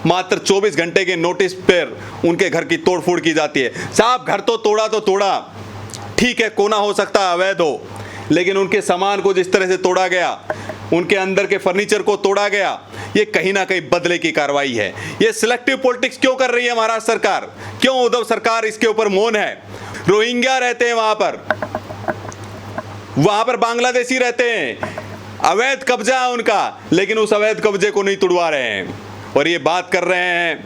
मात्र 24 घंटे के नोटिस पर उनके घर की तोड़फोड़ की जाती है। साहब, घर तो तोड़ा, ठीक है, कोना हो सकता है, अवैध हो, लेकिन उनके सामान को जिस तरह से तोड़ा गया, उनके अंदर के फर्नीचर को तोड़ा गया, ये कहीं ना कहीं बदले की कार्रवाई है। ये सिलेक्टिव पॉलिटिक्स क्यों कर रही है महाराष्ट्र सरकार? क्यों उद्धव सरकार इसके ऊपर मौन है? रोहिंग्या रहते हैं वहां पर बांग्लादेशी रहते हैं, अवैध कब्जा है उनका, लेकिन उस अवैध कब्जे को नहीं तुड़वा रहे हैं। और ये बात कर रहे हैं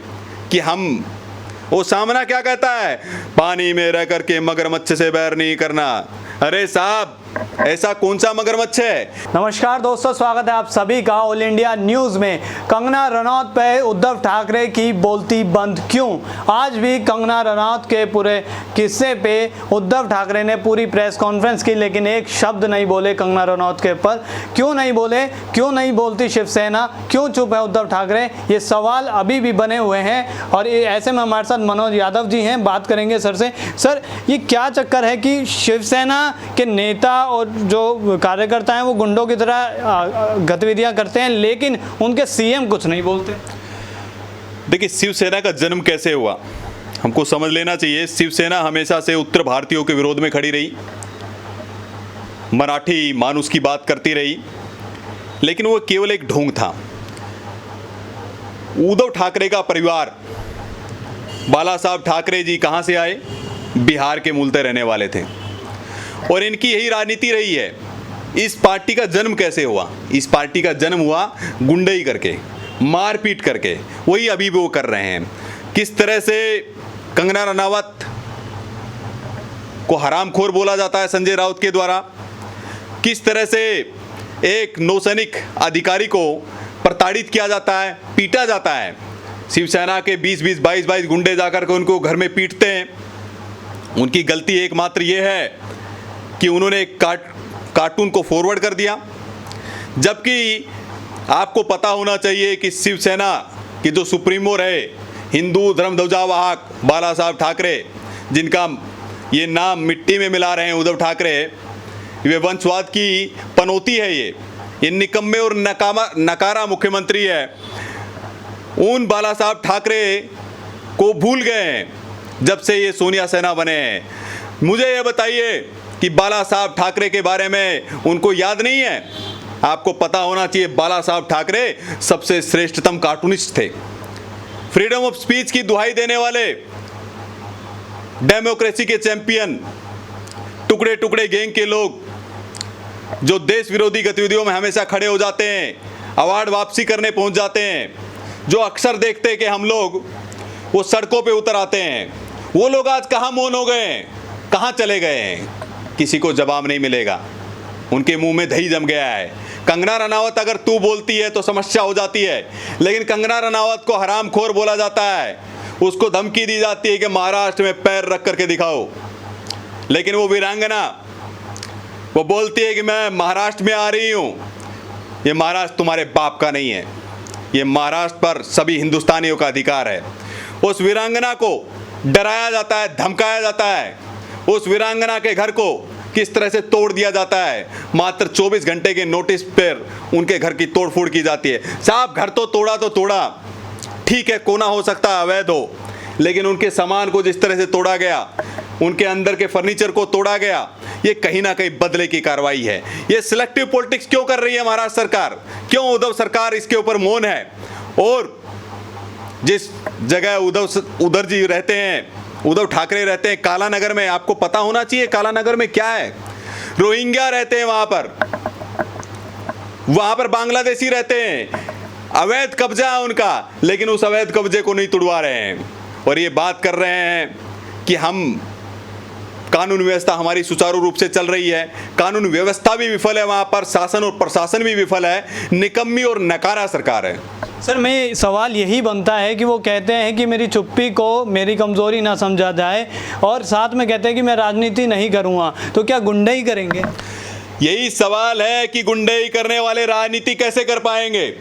कि वो सामना क्या कहता है, पानी में रह करके मगरमच्छ से बैर नहीं करना। अरे साहब, ऐसा कौन सा मगरमच्छ है? नमस्कार दोस्तों, स्वागत है आप सभी का ऑल इंडिया न्यूज में। कंगना रनौत पे उद्धव ठाकरे की बोलती बंद क्यों? आज भी कंगना रनौत के पूरे किस्से पे उद्धव ठाकरे ने पूरी प्रेस कॉन्फ्रेंस की, लेकिन एक शब्द नहीं बोले कंगना रनौत के ऊपर। क्यों नहीं बोले? क्यों नहीं बोलती शिवसेना? क्यों चुप है उद्धव ठाकरे? ये सवाल अभी भी बने हुए हैं। और ऐसे में हमारे साथ मनोज यादव जी हैं, बात करेंगे सर से। सर, ये क्या चक्कर है कि शिवसेना के नेता और जो कार्यकर्ता हैं वो गुंडों की तरह गतिविधियां करते हैं, लेकिन उनके सीएम कुछ नहीं बोलते? देखिए, शिवसेना का जन्म कैसे हुआ हमको समझ लेना चाहिए। शिवसेना हमेशा से उत्तर भारतीयों के विरोध में खड़ी रही, मराठी मानुस की बात करती रही, लेकिन वो केवल एक ढोंग था। उद्धव ठाकरे का परिवार, बाला साहब ठाकरे जी कहां से आए? बिहार के मूलतः रहने वाले थे, और इनकी यही राजनीति रही है। इस पार्टी का जन्म कैसे हुआ? इस पार्टी का जन्म हुआ गुंडई करके, मारपीट करके। वही अभी भी वो कर रहे हैं। किस तरह से कंगना रनावत को हरामखोर बोला जाता है संजय राउत के द्वारा, किस तरह से एक नौसैनिक अधिकारी को प्रताड़ित किया जाता है, पीटा जाता है। शिवसेना के 20-20, 22-22 गुंडे जाकर के उनको घर में पीटते हैं। उनकी गलती एकमात्र ये है कि उन्होंने एक कार्टून को फॉरवर्ड कर दिया, जबकि आपको पता होना चाहिए कि शिवसेना की जो सुप्रीमो रहे, हिंदू धर्म ध्वजावाहक बाला साहब ठाकरे, जिनका ये नाम मिट्टी में मिला रहे हैं उद्धव ठाकरे, वे वंशवाद की पनौती है। ये निकम्मे और नकारा मुख्यमंत्री है। उन बाला साहब ठाकरे को भूल गए हैं जब से ये सोनिया सेना बने हैं। मुझे ये बताइए कि बाला साहब ठाकरे के बारे में उनको याद नहीं है? आपको पता होना चाहिए, बाला साहब ठाकरे सबसे श्रेष्ठतम कार्टूनिस्ट थे, फ्रीडम ऑफ स्पीच की दुहाई देने वाले, डेमोक्रेसी के चैंपियन, टुकड़े टुकड़े गैंग के लोग जो देश विरोधी गतिविधियों में हमेशा खड़े हो जाते हैं, अवार्ड वापसी करने पहुंच जाते हैं, जो अक्सर देखते हैं कि हम लोग वो सड़कों पे उतर आते हैं। वो लोग आज कहाँ मौन हो गए हैं, कहाँ चले गए हैं? किसी को जवाब नहीं मिलेगा। उनके मुंह में दही जम गया है। कंगना रनावत अगर तू बोलती है तो समस्या हो जाती है, लेकिन कंगना रनावत को हरामखोर बोला जाता है। उसको धमकी दी जाती है कि महाराष्ट्र में पैर रख करके दिखाओ, लेकिन वो वीरांगना, वो बोलती है कि मैं महाराष्ट्र में आ रही हूं। ये महाराष्ट्र तुम्हारे बाप का नहीं है, ये महाराष्ट्र पर सभी हिंदुस्तानियों का अधिकार है। उस वीरांगना को डराया जाता है, धमकाया जाता है। उस वीरांगना के घर को किस तरह से तोड़ दिया जाता है, मात्र 24 घंटे के नोटिस पर उनके घर की तोड़फोड़ की जाती है। साहब, घर तो तोड़ा, ठीक है, कोना हो सकता है, अवैध हो, लेकिन उनके सामान को जिस तरह से तोड़ा गया, उनके अंदर के फर्नीचर को तोड़ा गया, ये कहीं ना कहीं बदले की कार्रवाई है। ये सिलेक्टिव पॉलिटिक्स क्यों कर रही है महाराष्ट्र सरकार? क्यों उद्धव सरकार इसके ऊपर मौन है? और जिस जगह उधर जी रहते हैं, उद्धव ठाकरे रहते हैं कालानगर में, आपको पता होना चाहिए कालानगर में क्या है। रोहिंग्या रहते हैं वहां पर बांग्लादेशी रहते हैं, अवैध कब्जा है उनका, लेकिन उस अवैध कब्जे को नहीं तुड़वा रहे हैं। और ये बात कर रहे हैं कि कानून व्यवस्था हमारी सुचारू रूप से चल रही है। कानून व्यवस्था भी विफल है, वहां पर शासन और प्रशासन भी विफल है। निकम्मी और नकारा सरकार है। सर, मैं सवाल यही बनता है कि वो कहते हैं कि मेरी चुप्पी को मेरी कमजोरी ना समझा जाए, और साथ में कहते हैं कि मैं राजनीति नहीं करूँगा, तो क्या गुंडई करेंगे? यही सवाल है कि गुंडई करने वाले राजनीति कैसे कर पाएंगे?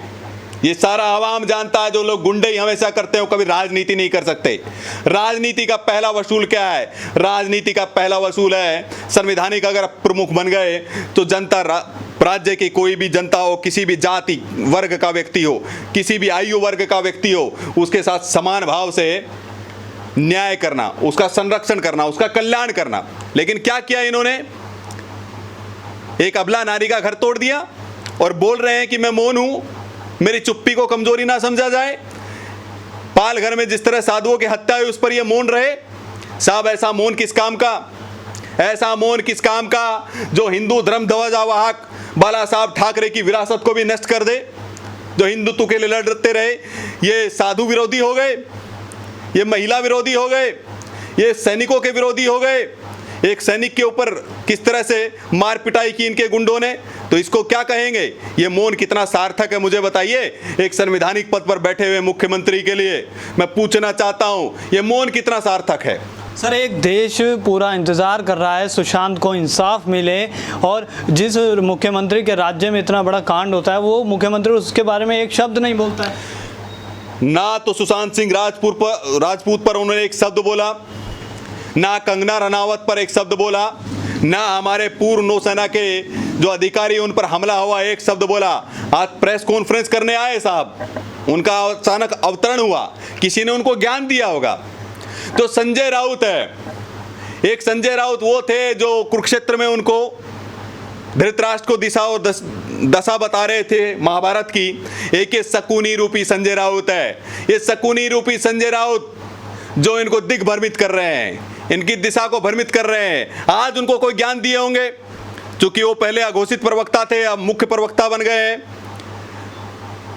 ये सारा आवाम जानता है, जो लोग गुंडई हमेशा करते हैं वो कभी राजनीति नहीं कर सकते। राजनीति का पहला वसूल क्या है? राजनीति का पहला वसूल है, संवैधानिक अगर प्रमुख बन गए तो जनता राज्य की कोई भी जनता हो, किसी भी जाति वर्ग का व्यक्ति हो, किसी भी आयु वर्ग का व्यक्ति हो, उसके साथ समान भाव से न्याय करना, उसका संरक्षण करना, उसका कल्याण करना। लेकिन क्या किया इन्होंने? एक अबला नारी का घर तोड़ दिया और बोल रहे हैं कि मैं मौन हूं, मेरी चुप्पी को कमजोरी ना समझा जाए। पाल घर में जिस तरह साधुओं की हत्या हुई उस पर यह मौन रहे। साहब, ऐसा मौन किस काम का? ऐसा मौन किस काम का जो हिंदू धर्म ध्वजावाहक बाला साहब ठाकरे की विरासत को भी नष्ट कर दे, जो हिंदुत्व के लिए लड़ते रहे। ये साधु विरोधी हो गए, ये महिला विरोधी हो गए, ये सैनिकों के विरोधी हो गए। एक सैनिक के ऊपर किस तरह से मार पिटाई की इनके गुंडों ने, तो इसको क्या कहेंगे? ये मौन कितना सार्थक है मुझे बताइए। एक संवैधानिक पद पर बैठे हुए मुख्यमंत्री के लिए मैं पूछना चाहता हूं, ये मौन कितना सार्थक है? सर, एक देश पूरा इंतज़ार कर रहा है सुशांत को इंसाफ मिले, और जिस मुख्यमंत्री के राज्य में इतना बड़ा कांड होता है वो मुख्यमंत्री उसके बारे में एक शब्द नहीं बोलता है। ना तो सुशांत सिंह राजपूत पर उन्होंने एक शब्द बोला, ना कंगना रनावत पर एक शब्द बोला, ना हमारे पूर्व नौसेना के जो अधिकारी उन पर हमला हुआ एक शब्द बोला। आज प्रेस कॉन्फ्रेंस करने आए साहब, उनका अचानक अवतरण हुआ, किसी ने उनको ज्ञान दिया होगा। तो संजय राउत है, एक संजय राउत वो थे जो कुरुक्षेत्र में उनको धृतराष्ट्र को दिशा और दशा बता रहे थे महाभारत की। एक ये शकुनी रूपी संजय राउत है, ये शकुनी रूपी संजय राउत जो इनको दिग्भ्रमित कर रहे हैं, इनकी दिशा को भ्रमित कर रहे हैं। आज उनको कोई ज्ञान दिए होंगे, क्योंकि वो पहले अघोषित प्रवक्ता थे, अब मुख्य प्रवक्ता बन गए हैं।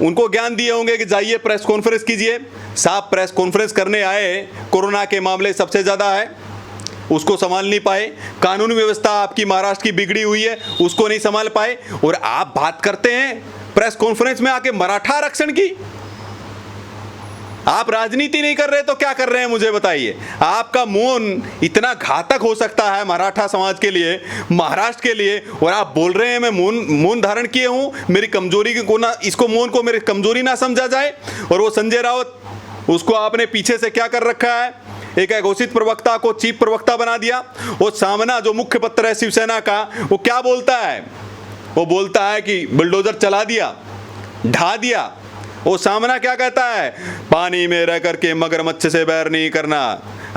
उनको ज्ञान दिए होंगे कि जाइए प्रेस कॉन्फ्रेंस कीजिए। साहब, प्रेस कॉन्फ्रेंस करने आए, कोरोना के मामले सबसे ज़्यादा है, उसको संभाल नहीं पाए। कानूनी व्यवस्था आपकी महाराष्ट्र की बिगड़ी हुई है, उसको नहीं संभाल पाए, और आप बात करते हैं प्रेस कॉन्फ्रेंस में आके मराठा आरक्षण की। आप राजनीति नहीं कर रहे तो क्या कर रहे हैं मुझे बताइए। आपका मौन इतना घातक हो सकता है मराठा समाज के लिए, महाराष्ट्र के लिए, और आप बोल रहे हैं मैं मौन धारण किए हूं, मेरी कमजोरी को ना, इसको मौन को मेरी कमजोरी ना समझा जाए। और वो संजय राउत, उसको आपने पीछे से क्या कर रखा है? एक घोषित प्रवक्ता को चीफ प्रवक्ता बना दिया। वो सामना जो मुख्य पत्र है शिवसेना का, वो क्या बोलता है? वो बोलता है कि बुलडोजर चला दिया, ढा दिया। वो सामना क्या कहता है? पानी में रह करके मगरमच्छ से बैर नहीं करना।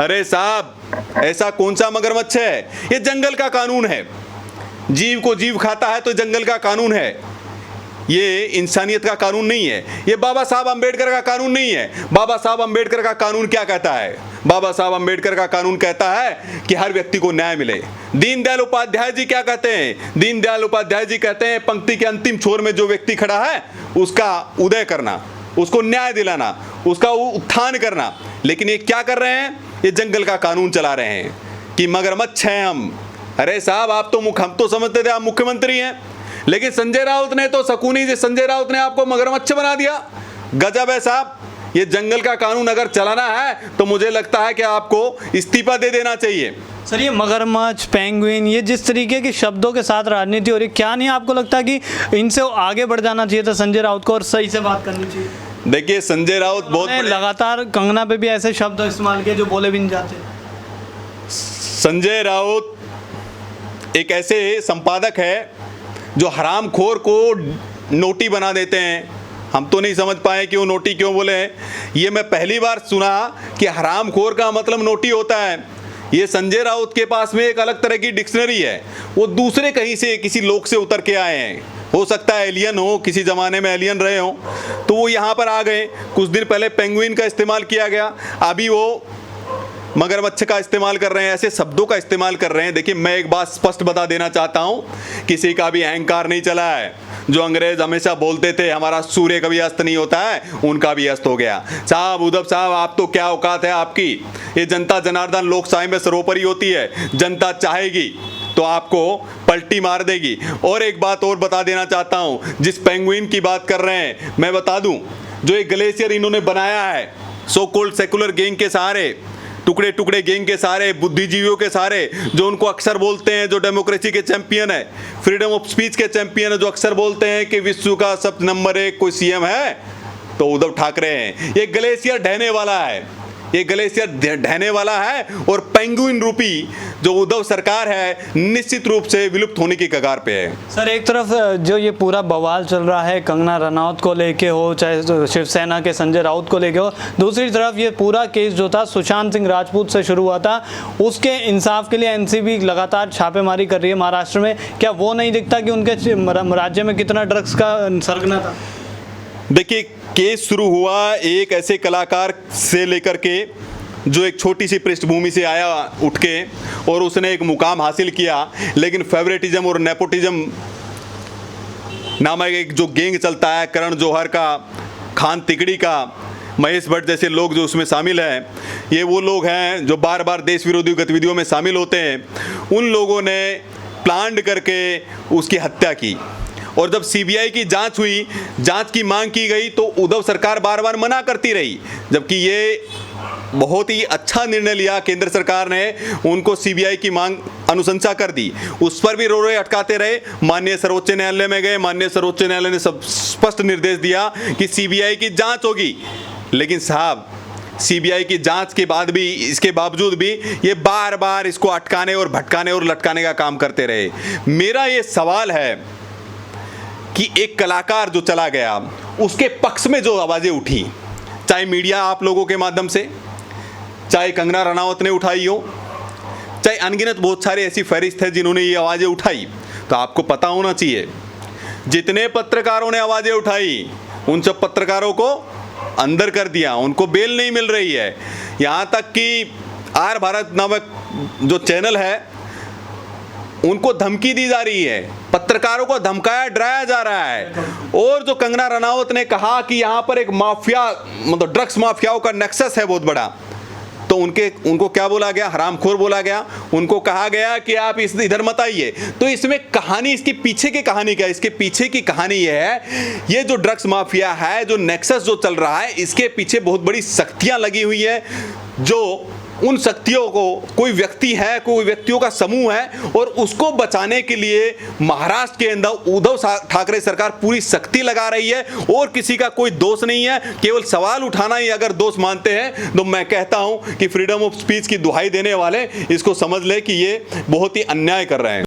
अरे साहब, ऐसा कौन सा मगरमच्छ है? ये जंगल का कानून है, जीव को जीव खाता है तो जंगल का कानून है, ये इंसानियत का कानून नहीं है, ये बाबा साहब अंबेडकर का कानून नहीं है। बाबा साहब अंबेडकर का कानून क्या कहता है? बाबा साहब अंबेडकर का कानून कहता है कि हर व्यक्ति को न्याय मिले। दीनदयाल उपाध्याय जी क्या कहते हैं? दीनदयाल उपाध्याय जी कहते हैं पंक्ति के अंतिम छोर में जो व्यक्ति खड़ा है उसका उदय करना, उसको न्याय दिलाना, उसका उत्थान करना। लेकिन ये क्या कर रहे हैं? ये जंगल का कानून चला रहे हैं कि मगरमच्छ हैं हम। अरे साहब, आप तो हम तो समझते थे आप मुख्यमंत्री हैं, लेकिन संजय राउत ने तो शकुनी जी संजय राउत ने आपको मगरमच्छ बना दिया। गजब है साहब। ये जंगल का कानून अगर चलाना है तो मुझे लगता है कि आपको इस्तीफा दे देना चाहिए। सर, ये मगरमच्छ, पेंगुइन, ये जिस तरीके के शब्दों के साथ राजनीति हो रही, क्या नहीं आपको लगता कि इनसे आगे बढ़ जाना चाहिए था संजय राउत को और सही से बात करनी चाहिए? देखिए, संजय राउत बहुत लगातार कंगना पे भी ऐसे शब्द इस्तेमाल किए जो बोले भी नहीं जाते। संजय राउत एक ऐसे संपादक है जो हरामखोर को नोटी बना देते हैं। हम तो नहीं समझ पाए कि वो नोटी क्यों बोले हैं। ये मैं पहली बार सुना कि हरामखोर का मतलब नोटी होता है। ये संजय राउत के पास में एक अलग तरह की डिक्शनरी है, वो दूसरे कहीं से किसी लोक से उतर के आए हैं। हो सकता है एलियन हो, किसी ज़माने में एलियन रहे हो, तो वो यहाँ पर आ गए। कुछ दिन पहले पेंगुइन का इस्तेमाल किया गया, अभी वो मगरमच्छ का इस्तेमाल कर रहे हैं, ऐसे शब्दों का इस्तेमाल कर रहे हैं। देखिए, मैं एक बात स्पष्ट बता देना चाहता हूँ, किसी का भी अहंकार नहीं चला है। जो अंग्रेज हमेशा बोलते थे हमारा सूर्य कभी अस्त नहीं होता है, उनका भी अस्त हो गया। साहब, उद्धव साहब, आप तो क्या औकात है आपकी? ये जनता जनार्दन लोकशाही में सर्वोपरि होती है। जनता चाहेगी तो आपको पलटी मार देगी। और एक बात और बता देना चाहता हूँ, जिस पेंगुइन की बात कर रहे हैं, मैं बता दूँ, जो एक ग्लेशियर इन्होंने बनाया है सो कॉल्ड सेकुलर गैंग के सहारे, टुकड़े टुकड़े गैंग के सारे, बुद्धिजीवियों के सारे, जो उनको अक्सर बोलते हैं, जो डेमोक्रेसी के चैंपियन है, फ्रीडम ऑफ स्पीच के चैंपियन है, जो अक्सर बोलते हैं कि विश्व का सब नंबर 1 कोई सीएम है तो उद्धव ठाकरे हैं। ये ग्लेशियर ढहने वाला है, ये ग्लेशियर ढहने वाला है। और पेंगुइन रूपी जो उद्धव सरकार है निश्चित रूप से विलुप्त होने की कगार पे है। सर, एक तरफ जो ये पूरा बवाल चल रहा है कंगना रनौत को लेके हो, चाहे शिवसेना के संजय राउत को लेके हो, दूसरी तरफ ये पूरा केस जो था सुशांत सिंह राजपूत से शुरू हुआ था, उसके इंसाफ के लिए एनसीबी लगातार छापेमारी कर रही है महाराष्ट्र में। क्या वो नहीं दिखता कि उनके राज्य में कितना ड्रग्स का सरगना था? देखिए, केस शुरू हुआ एक ऐसे कलाकार से लेकर के जो एक छोटी सी पृष्ठभूमि से आया उठ के और उसने एक मुकाम हासिल किया, लेकिन फेवरेटिज्म और नेपोटिज्म नामक एक जो गैंग चलता है, करण जौहर का, खान तिकड़ी का, महेश भट्ट जैसे लोग जो उसमें शामिल हैं, ये वो लोग हैं जो बार बार देश विरोधी गतिविधियों में शामिल होते हैं। उन लोगों ने प्लान करके उसकी हत्या की और जब सीबीआई की जांच हुई, जांच की मांग की गई तो उद्धव सरकार बार बार मना करती रही, जबकि ये बहुत ही अच्छा निर्णय लिया केंद्र सरकार ने, उनको सीबीआई की मांग अनुशंसा कर दी। उस पर भी रो रहे अटकाते रहे। माननीय सर्वोच्च न्यायालय में गए, माननीय सर्वोच्च न्यायालय ने सब स्पष्ट निर्देश दिया कि सीबीआई की जांच होगी, लेकिन साहब सीबीआई की जांच के बाद भी, इसके बावजूद भी ये बार बार इसको अटकाने और भटकाने और लटकाने का काम करते रहे। मेरा ये सवाल है कि एक कलाकार जो चला गया, उसके पक्ष में जो आवाजें उठी, चाहे मीडिया आप लोगों के माध्यम से, चाहे कंगना रनावत ने उठाई हो, चाहे अनगिनत बहुत सारे ऐसी फहरिस्त है जिन्होंने ये आवाजें उठाई, तो आपको पता होना चाहिए जितने पत्रकारों ने आवाजें उठाई उन सब पत्रकारों को अंदर कर दिया, उनको बेल नहीं मिल रही है। यहाँ तक कि आर भारत नामक जो चैनल है उनको धमकी दी जा रही है, पत्रकारों को धमकाया डराया जा रहा है। और जो कंगना रनावत ने कहा कि यहाँ पर एक माफिया, मतलब ड्रग्स माफियाओं का नेक्सस है बहुत बड़ा, तो उनको क्या बोला गया? हरामखोर बोला गया। उनको कहा गया कि आप इधर मत आइए। तो इसमें कहानी, इसके पीछे की कहानी क्या है? इसके पीछे की कहानी ये है, ये जो ड्रग्स माफिया है, जो नेक्सस जो चल रहा है, इसके पीछे बहुत बड़ी शक्तियां लगी हुई है। जो उन शक्तियों को कोई व्यक्ति है, कोई व्यक्तियों का समूह है, और उसको बचाने के लिए महाराष्ट्र के अंदर उद्धव ठाकरे सरकार पूरी शक्ति लगा रही है। और किसी का कोई दोष नहीं है, केवल सवाल उठाना ही अगर दोष मानते हैं तो मैं कहता हूं कि फ्रीडम ऑफ स्पीच की दुहाई देने वाले इसको समझ ले कि ये बहुत ही अन्याय कर रहे हैं।